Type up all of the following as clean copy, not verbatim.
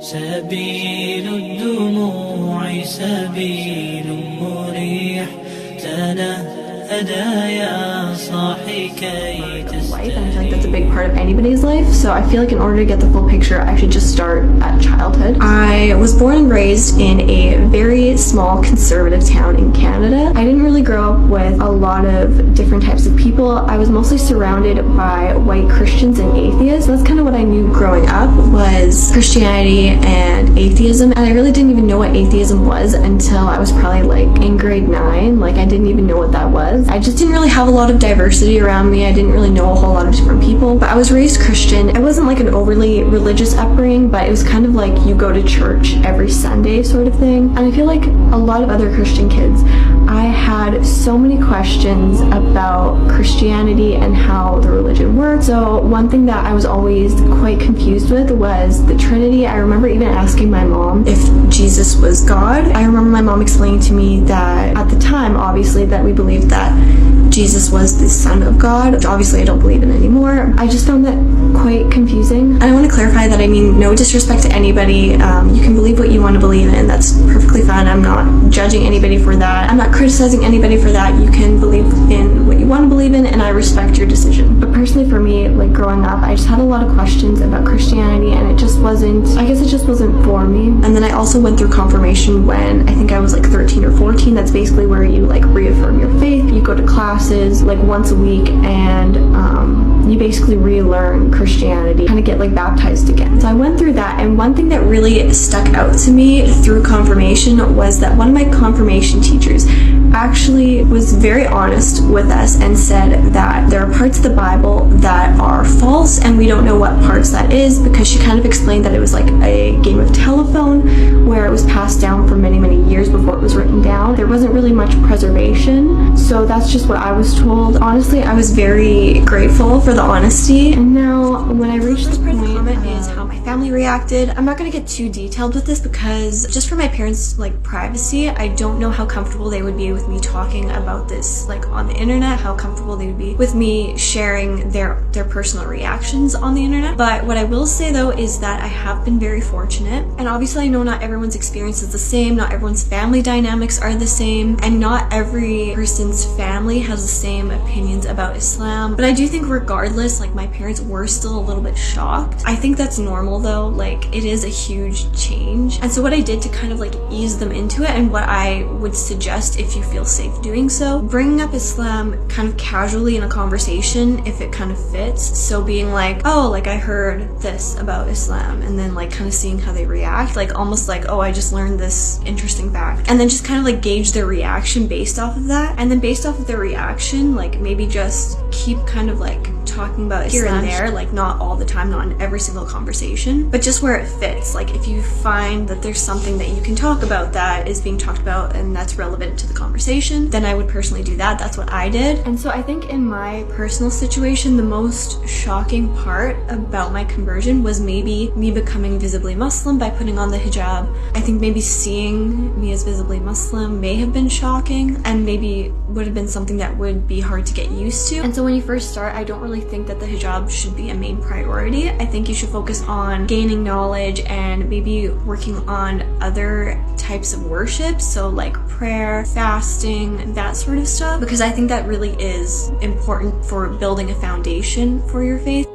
سبيل الدموع سبيل مريح تنهدى يا صاحي كي Life, and I feel like that's a big part of anybody's life. So I feel like in order to get the full picture, I should just start at childhood. I was born and raised in a very small conservative town in Canada. I didn't really grow up with a lot of different types of people. I was mostly surrounded by white Christians and atheists. That's kind of what I knew growing up, was Christianity and atheism. And I really didn't even know what atheism was until I was probably like in grade 9. Like I didn't even know what that was. I just didn't really have a lot of diversity around me. I didn't really know a whole lot of different people, but I was raised Christian. It wasn't like an overly religious upbringing, but it was kind of like you go to church every Sunday sort of thing. And I feel like a lot of other Christian kids, I had so many questions about Christianity and how the religion worked. So one thing that I was always quite confused with was the Trinity. I remember even asking my mom if Jesus was God. I remember my mom explaining to me that at the time, obviously, that we believed that Jesus was the Son of God, which obviously I don't believe in anymore. I just found that quite confusing. And I want to clarify that I mean no disrespect to anybody. You can believe what you want to believe in. That's perfectly fine. I'm not judging anybody for that. I'm not criticizing anybody for that. You can believe in what you want to believe in, and I respect your decision. But personally for me, like growing up, I just had a lot of questions about Christianity, and it just wasn't, I guess it just wasn't for me. And then I also went through confirmation when I think I was like 13 or 14. That's basically where you like reaffirm your faith. You go to classes like once a week, and you basically relearn Christianity, kind of get like baptized again. So I went through that, and one thing that really stuck out to me through confirmation was that one of my confirmation teachers actually was very honest with us and said that there are parts of the Bible that are false, and we don't know what parts that is, because she kind of explained that it was like a game of telephone where it was passed down for many years before it was written down. There wasn't really much preservation, so that's just what I was told. Honestly, I was very grateful for the honesty. And now when I reached this point, comment is how my family reacted. I'm not going to get too detailed with this because just for my parents' like privacy, I don't know how comfortable they would be with me talking about this like on the internet, how comfortable they would be with me sharing their personal reactions on the internet. But what I will say though is that I have been very fortunate, and obviously I know not everyone's experience is the same, not everyone's family dynamics are the same, and not every person's family has the same opinions about Islam. But I do think regardless, like my parents were still a little bit shocked. I think that's normal though, like it is a huge change. And so what I did to kind of like ease them into it, and what I would suggest if you feel safe doing so, bringing up Islam kind of casually in a conversation if it kind of fits. So being like, oh, like I heard this about Islam, and then like kind of seeing how they react, like almost like, oh, I just learned this interesting fact, and then just kind of like gauge their reaction based off of that. And then based off of their reaction, like maybe just keep kind of like talking about Islam here and there, like not all the time, not in every single conversation, but just where it fits. Like if you find that there's something that you can talk about that is being talked about and that's relevant to the conversation, then I would personally do that. That's what I did. And so I think in my personal situation, the most shocking part about my conversion was maybe me becoming visibly Muslim by putting on the hijab. I think maybe seeing me as visibly Muslim may have been shocking, and maybe would have been something that would be hard to get used to. And so when you first start, I don't really think that the hijab should be a main priority. I think you should focus on gaining knowledge and maybe working on other types of worship, so like prayer, fasting, that sort of stuff, because I think that really is important for building a foundation for your faith.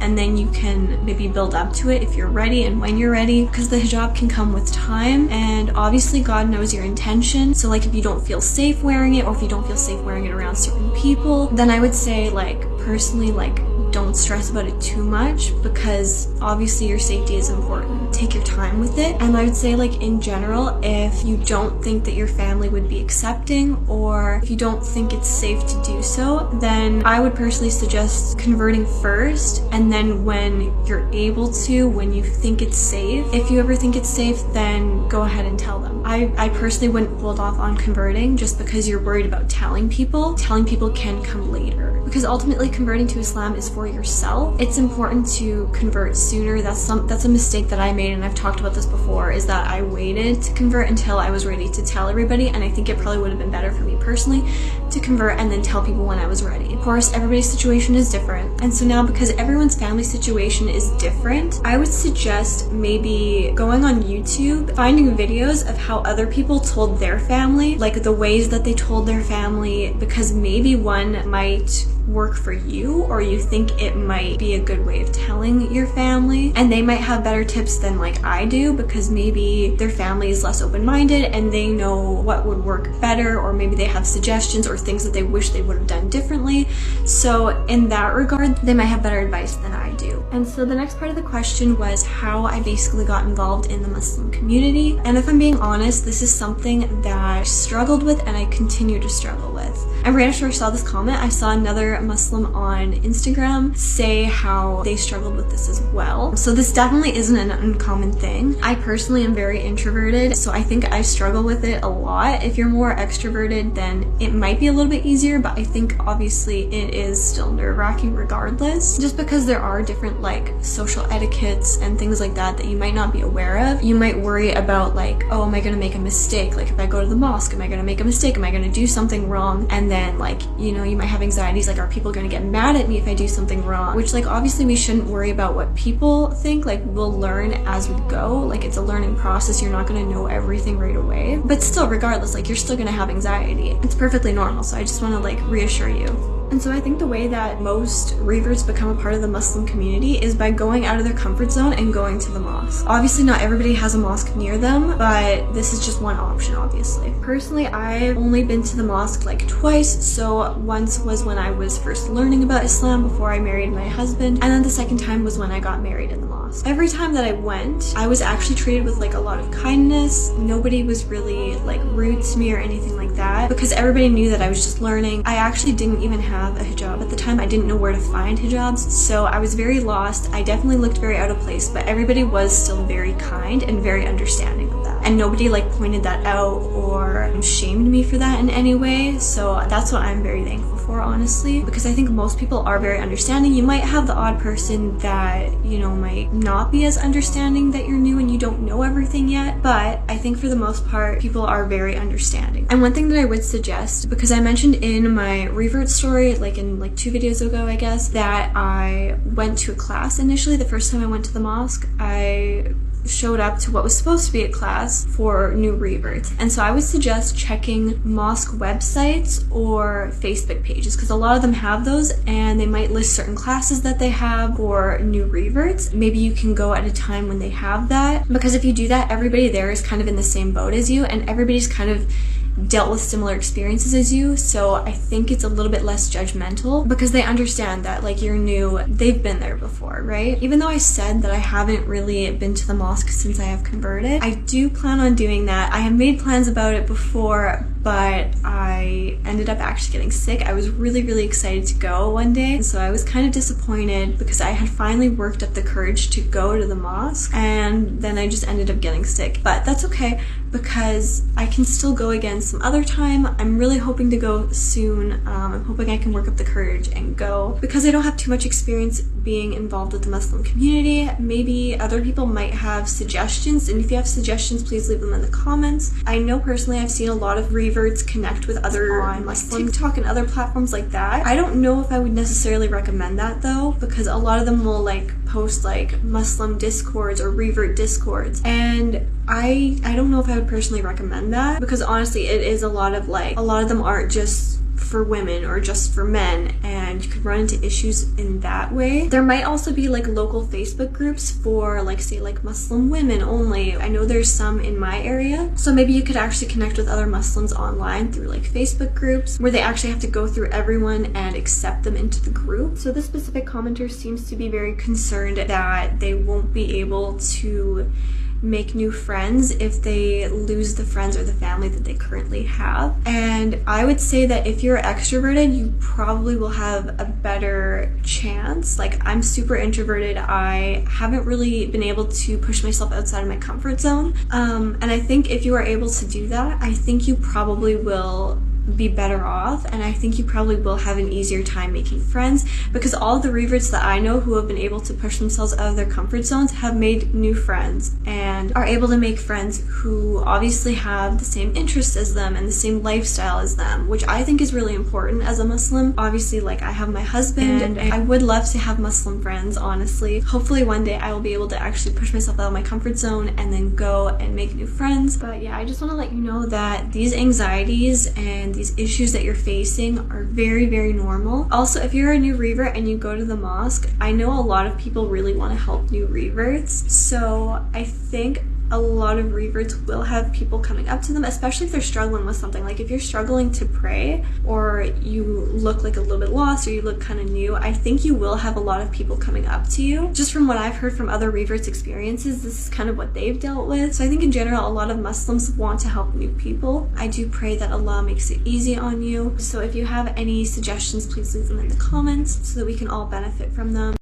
And then you can maybe build up to it if you're ready and when you're ready, because the hijab can come with time, and obviously God knows your intention. So like if you don't feel safe wearing it, or if you don't feel safe wearing it around certain people, then I would say like personally, like don't stress about it too much, because obviously your safety is important. Take your time with it. And I would say like in general, if you don't think that your family would be accepting, or if you don't think it's safe to do so, then I would personally suggest converting first, and then when you're able to, when you think it's safe, if you ever think it's safe, then go ahead and tell them. I personally wouldn't hold off on converting just because you're worried about telling people. Telling people can come later, because ultimately converting to Islam is for yourself. It's important to convert sooner. That's a mistake that I made, and I've talked about this before, is that I waited to convert until I was ready to tell everybody, and I think it probably would have been better for me personally to convert and then tell people when I was ready. course, everybody's situation is different. And so now, because everyone's family situation is different, I would suggest maybe going on YouTube, finding videos of how other people told their family, like the ways that they told their family, because maybe one might work for you, or you think it might be a good way of telling your family, and they might have better tips than like I do, because maybe their family is less open-minded and they know what would work better, or maybe they have suggestions or things that they wish they would have done differently. So in that regard, they might have better advice than I do. And so the next part of the question was how I basically got involved in the Muslim community. And if I'm being honest, this is something that I struggled with and I continue to struggle with. And right after I saw this comment, I saw another Muslim on Instagram say how they struggled with this as well. So this definitely isn't an uncommon thing. I personally am very introverted, so I think I struggle with it a lot. If you're more extroverted, then it might be a little bit easier, but I think obviously it is still nerve-wracking regardless, just because there are different like social etiquettes and things like that that you might not be aware of. You might worry about like, oh, am I gonna make a mistake? Like if I go to the mosque, am I gonna make a mistake? Am I gonna do something wrong? And then like, you know, you might have anxieties like, are people gonna get mad at me if I do something wrong? Which like obviously we shouldn't worry about what people think. Like we'll learn as we go. Like it's a learning process. You're not gonna know everything right away. But still, regardless, like you're still gonna have anxiety. It's perfectly normal. So I just wanna like reassure you. And so I think the way that most reverts become a part of the Muslim community is by going out of their comfort zone and going to the mosque. Obviously not everybody has a mosque near them, but this is just one option, obviously. Personally, I've only been to the mosque like twice. So once was when I was first learning about Islam before I married my husband, and then the second time was when I got married in the mosque. Every time that I went, I was actually treated with like a lot of kindness. Nobody was really like rude to me or anything like that, because everybody knew that I was just learning. I actually didn't even have a hijab at the time. I didn't know where to find hijabs, so I was very lost. I definitely looked very out of place, but everybody was still very kind and very understanding of that, and nobody like pointed that out or shamed me for that in any way. So that's what I'm very thankful for, honestly, because I think most people are very understanding. You might have the odd person that, you know, might not be as understanding, that you're new and you don't know everything yet, but I think for the most part people are very understanding. And one thing that I would suggest, because I mentioned in my revert story like in like 2 videos ago, I guess, that I went to a class initially. The first time I went to the mosque, I showed up to what was supposed to be a class for new reverts. And so I would suggest checking mosque websites or Facebook pages, because a lot of them have those and they might list certain classes that they have for new reverts. Maybe you can go at a time when they have that, because if you do that, everybody there is kind of in the same boat as you and everybody's kind of dealt with similar experiences as you, so I think it's a little bit less judgmental because they understand that like you're new, they've been there before, right? Even though I said that I haven't really been to the mosque since I have converted, I do plan on doing that. I have made plans about it before, but I ended up actually getting sick. I was really excited to go one day, so I was kind of disappointed because I had finally worked up the courage to go to the mosque, and then I just ended up getting sick. But that's okay, because I can still go again some other time. I'm really hoping to go soon. I'm hoping I can work up the courage and go, because I don't have too much experience being involved with the Muslim community. Maybe other people might have suggestions, and if you have suggestions, please leave them in the comments. I know personally I've seen a lot of reverts connect with other on like TikTok and other platforms like that. I don't know if I would necessarily recommend that though, because a lot of them will like post like Muslim discords or revert discords, and I don't know if I would personally recommend that, because honestly it is a lot of them aren't just for women or just for men, and you could run into issues in that way. There might also be like local Facebook groups for like, say, like Muslim women only. I know there's some in my area, so maybe you could actually connect with other Muslims online through like Facebook groups where they actually have to go through everyone and accept them into the group. So this specific commenter seems to be very concerned that they won't be able to make new friends if they lose the friends or the family that they currently have. And I would say that if you're extroverted, you probably will have a better chance. Like, I'm super introverted. I haven't really been able to push myself outside of my comfort zone. And I think if you are able to do that, I think you probably will be better off, and I think you probably will have an easier time making friends, because all of the reverts that I know who have been able to push themselves out of their comfort zones have made new friends and are able to make friends who obviously have the same interests as them and the same lifestyle as them, which I think is really important as a Muslim. Obviously, like, I have my husband and I would love to have Muslim friends, honestly. Hopefully one day I will be able to actually push myself out of my comfort zone and then go and make new friends. But yeah, I just want to let you know that these anxieties and these issues that you're facing are very, very normal. Also, if you're a new revert and you go to the mosque, I know a lot of people really want to help new reverts, so I think a lot of reverts will have people coming up to them, especially if they're struggling with something. Like if you're struggling to pray, or you look like a little bit lost, or you look kind of new, I think you will have a lot of people coming up to you. Just from what I've heard from other reverts' experiences, this is kind of what they've dealt with. So I think in general, a lot of Muslims want to help new people. I do pray that Allah makes it easy on you. So if you have any suggestions, please leave them in the comments so that we can all benefit from them.